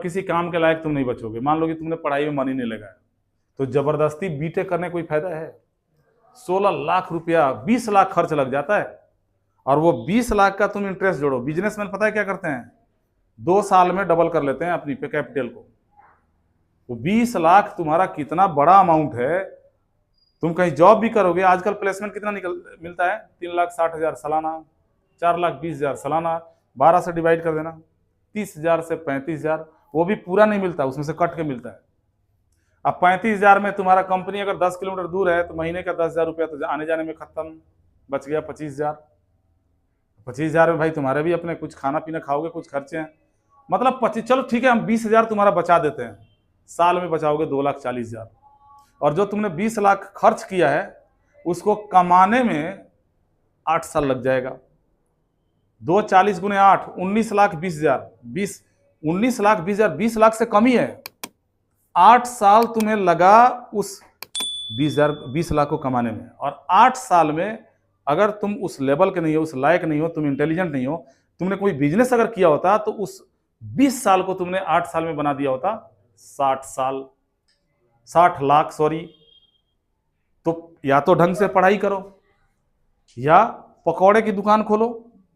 किसी काम के लायक तुम नहीं बचोगे। मान लो कि तुमने पढ़ाई में मन ही नहीं लगाया, तो जबरदस्ती बीटेक करने कोई फायदा है? 16 लाख रुपया, 20 लाख खर्च लग जाता है, और वो 20 लाख का तुम इंटरेस्ट जोड़ो। बिजनेसमैन पता है क्या करते हैं? 2 साल में डबल कर लेते हैं अपनी पे कैपिटल को। वो 20 लाख तुम्हारा कितना बड़ा अमाउंट है। तुम कहीं जॉब भी करोगे, आजकल प्लेसमेंट कितना मिलता है? 3,60,000 सालाना, 4,20,000 सालाना, 12 से डिवाइड कर देना, 30,000 से 35,000। वो भी पूरा नहीं मिलता, उसमें से कट के मिलता है। अब 35,000 में तुम्हारा कंपनी अगर 10 किलोमीटर दूर है तो महीने का 10,000 रुपया तो आने जाने में खत्म, बच गया 25,000। 25,000 में भाई तुम्हारे भी अपने कुछ खाना पीना खाओगे, कुछ खर्चे हैं, मतलब 25, चलो ठीक है हम 20,000 तुम्हारा बचा देते हैं, साल में बचाओगे 2,40,000। और जो तुमने 20 लाख खर्च किया है उसको कमाने में 8 साल लग जाएगा। 2,40 गुने 8, 19,20,000। 20 लाख से कम ही है। 8 साल तुम्हें लगा उस 20 लाख को कमाने में, और 8 साल में अगर तुम उस लेवल के नहीं हो, उस लायक नहीं हो, तुम इंटेलिजेंट नहीं हो, तुमने कोई बिजनेस अगर किया होता तो उस 20 साल को तुमने 8 साल में बना दिया होता 60 साल, 60 लाख सॉरी। तो या तो ढंग से पढ़ाई करो, या पकौड़े की दुकान खोलो,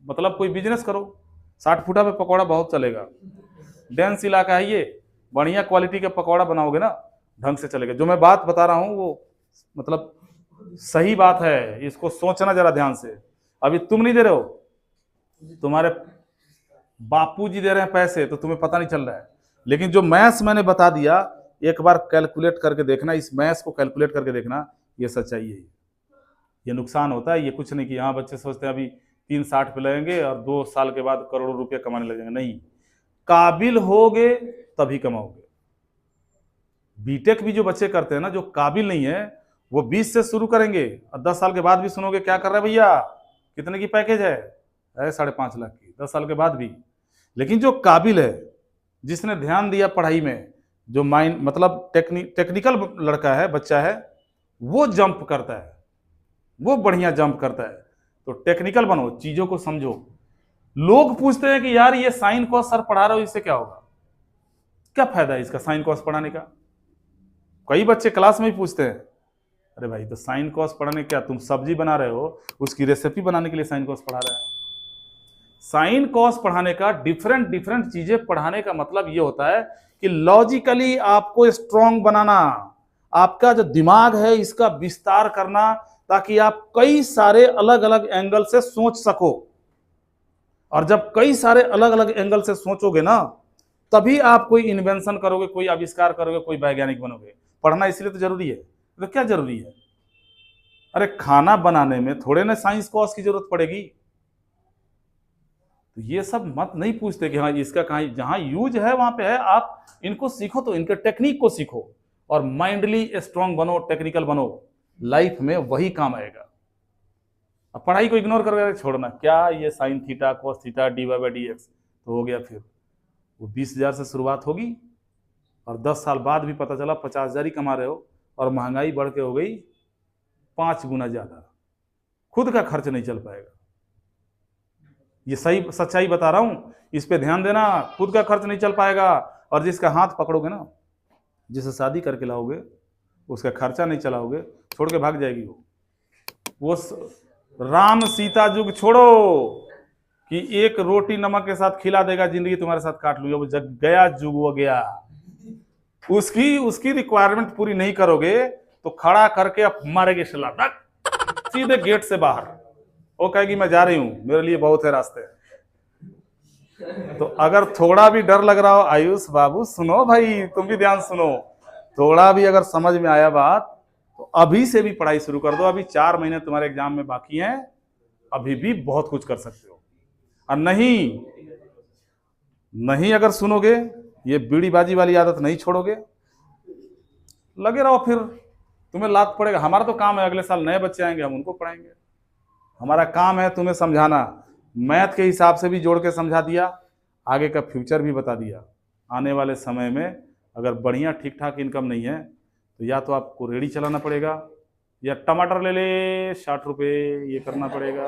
मतलब कोई बिजनेस करो। 60 फुटा पे पकौड़ा बहुत चलेगा, डेंस इलाका है ये, बढ़िया क्वालिटी के पकौड़ा बनाओगे ना ढंग से चलेगा। जो मैं बात बता रहा हूं वो मतलब सही बात है, इसको सोचना जरा ध्यान से। अभी तुम नहीं दे रहे हो, तुम्हारे बापूजी दे रहे हैं पैसे, तो तुम्हें पता नहीं चल रहा है। लेकिन जो मैथ्स मैंने बता दिया, एक बार कैलकुलेट करके देखना, इस मैथ्स को कैलकुलेट करके देखना, ये सच्चाई है। ये नुकसान होता है, ये कुछ नहीं कि हाँ बच्चे सोचते हैं अभी 360 पे लगेंगे और 2 साल के बाद करोड़ों रुपये कमाने लगेंगे। नहीं, काबिल होगे तभी कमाओगे। बीटेक भी जो बच्चे करते हैं ना, जो काबिल नहीं है, वो 20 से शुरू करेंगे और 10 साल के बाद भी सुनोगे क्या कर रहा है भैया, कितने की पैकेज है 5.5 लाख की, 10 साल के बाद भी। लेकिन जो काबिल है, जिसने ध्यान दिया पढ़ाई में, जो माइंड मतलब टेक्निकल लड़का है, बच्चा है, वो जंप करता है, वो बढ़िया जंप करता है। तो टेक्निकल बनो, चीजों को समझो। लोग पूछते हैं कि यार ये साइन कॉस सर पढ़ा रहे हो, इससे क्या होगा, क्या फायदा है इसका साइन कॉस पढ़ाने का? कई बच्चे क्लास में ही पूछते हैं, अरे भाई तो साइन कॉस पढ़ाने क्या, तुम सब्जी बना रहे हो, उसकी रेसिपी बनाने के लिए साइन कॉस पढ़ा रहा है? साइन कॉस पढ़ाने का, डिफरेंट चीजें पढ़ाने का मतलब ये होता है कि लॉजिकली आपको स्ट्रांग बनाना, आपका जो दिमाग है इसका विस्तार करना, ताकि आप कई सारे अलग अलग एंगल से सोच सको। और जब कई सारे अलग अलग एंगल से सोचोगे ना, तभी आप कोई इन्वेंशन करोगे, कोई आविष्कार करोगे, कोई वैज्ञानिक बनोगे। पढ़ना इसलिए तो जरूरी है। तो क्या जरूरी है? अरे खाना बनाने में थोड़े ना साइंस कॉस की जरूरत पड़ेगी। तो ये सब मत नहीं पूछते कि हाँ इसका कहाँ, जहां यूज है वहां पे है, आप इनको सीखो, तो इनके टेक्निक को सीखो और माइंडली स्ट्रांग बनो, टेक्निकल बनो, लाइफ में वही काम आएगा। अब पढ़ाई को इग्नोर करके छोड़ना, क्या ये sine theta cos theta dy/dx तो हो गया। फिर वो 20,000 से शुरुआत होगी और 10 साल बाद भी पता चला 50,000 ही कमा रहे हो, और महंगाई बढ़ के हो गई 5 गुना ज्यादा, खुद का खर्च नहीं चल पाएगा। ये सही सच्चाई बता रहा हूं, इस पे ध्यान देना। खुद का खर्च नहीं चल पाएगा, और जिसका हाथ पकड़ोगे ना, जिसे शादी करके लाओगे, उसका खर्चा नहीं चलाओगे, छोड़ के भाग जाएगी वो राम सीता युग छोड़ो कि एक रोटी नमक के साथ खिला देगा, जिंदगी तुम्हारे साथ काट लूंगा, वो जग गया जुग वो गया। उसकी रिक्वायरमेंट पूरी नहीं करोगे तो खड़ा करके अब मारेगी सलाह सीधे गेट से बाहर। वो कहेगी मैं जा रही हूं, मेरे लिए बहुत है रास्ते। तो अगर थोड़ा भी डर लग रहा हो, आयुष बाबू सुनो भाई, तुम भी ध्यान सुनो, थोड़ा भी अगर समझ में आया बात, तो अभी से भी पढ़ाई शुरू कर दो। अभी 4 महीने तुम्हारे एग्जाम में बाकी हैं, अभी भी बहुत कुछ कर सकते हो। और नहीं अगर सुनोगे, ये बीड़ीबाजी वाली आदत नहीं छोड़ोगे, लगे रहो, फिर तुम्हें लात पड़ेगा। हमारा तो काम है, अगले साल नए बच्चे आएंगे, हम उनको पढ़ाएंगे। हमारा काम है तुम्हें समझाना, मैथ के हिसाब से भी जोड़ के समझा दिया, आगे का फ्यूचर भी बता दिया। आने वाले समय में अगर बढ़िया ठीक ठाक इनकम नहीं है तो या तो आपको रेडी चलाना पड़ेगा, या टमाटर ले ले 60 रुपये, ये करना पड़ेगा।